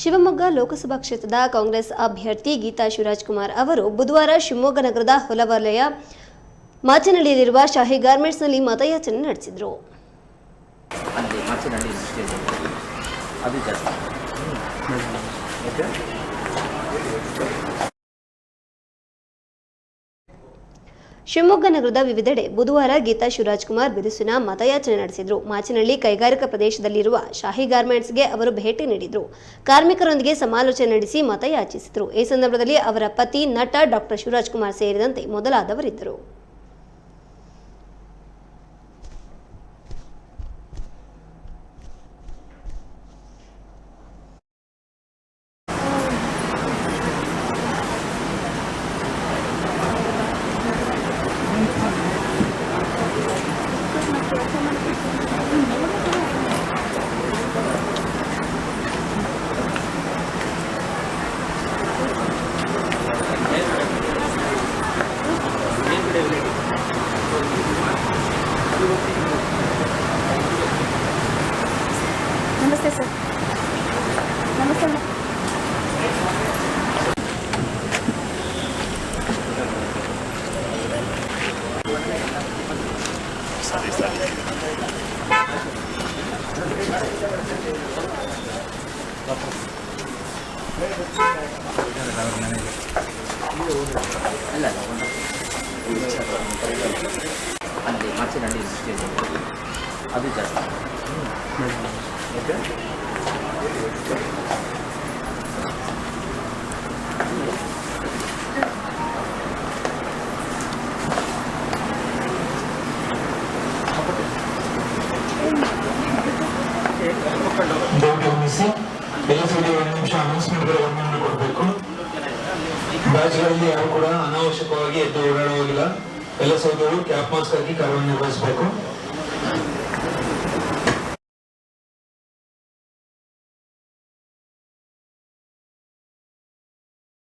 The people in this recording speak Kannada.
ಶಿವಮೊಗ್ಗ ಲೋಕಸಭಾ ಕ್ಷೇತ್ರದ ಕಾಂಗ್ರೆಸ್ ಅಭ್ಯರ್ಥಿ ಗೀತಾ ಶಿವರಾಜ್ಕುಮಾರ್ ಅವರು ಬುಧವಾರ ಶಿವಮೊಗ್ಗ ನಗರದ ಹೊಲವಲಯ ಮಾಚನಹಳ್ಳಿಯಲ್ಲಿರುವ ಶಾಹಿ ಗಾರ್ಮೆಂಟ್ಸ್ನಲ್ಲಿ ಮತಯಾಚನೆ ನಡೆಸಿದರು. ಶಿವಮೊಗ್ಗ ನಗರದ ವಿವಿಧೆಡೆ ಬುಧವಾರ ಗೀತಾ ಶಿವರಾಜ್ಕುಮಾರ್ ಬಿರುಸಿನ ಮತಯಾಚನೆ ನಡೆಸಿದರು. ಮಾಚನಹಳ್ಳಿ ಕೈಗಾರಿಕಾ ಪ್ರದೇಶದಲ್ಲಿರುವ ಶಾಹಿ ಗಾರ್ಮೆಂಟ್ಸ್ಗೆ ಅವರು ಭೇಟಿ ನೀಡಿದರು. ಕಾರ್ಮಿಕರೊಂದಿಗೆ ಸಮಾಲೋಚನೆ ನಡೆಸಿ ಮತಯಾಚಿಸಿದರು. ಈ ಸಂದರ್ಭದಲ್ಲಿ ಅವರ ಪತಿ ನಟ ಡಾಕ್ಟರ್ ಶಿವರಾಜ್ಕುಮಾರ್ ಸೇರಿದಂತೆ ಮೊದಲಾದವರಿದ್ದರು. नमस्ते सर. नमस्ते. ಅಲ್ಲಿ ಮಾಚನಹಳ್ಳಿ ಅದು ಜಾಸ್ತಿ. ಬ್ಯಾಚ್ಗಳಲ್ಲಿ ಯಾರು ಕೂಡ ಅನಾವಶ್ಯಕವಾಗಿ ಎದ್ದು ಓಡಾಡುವಾಗಿಲ್ಲ. ಎಲ್ಲ ಸೌದವರು ಕ್ಯಾಪ್ ಮಾಸ್ಕ್ ಹಾಕಿ ಕಾರ್ಯನಿರ್ವಹಿಸಬೇಕು.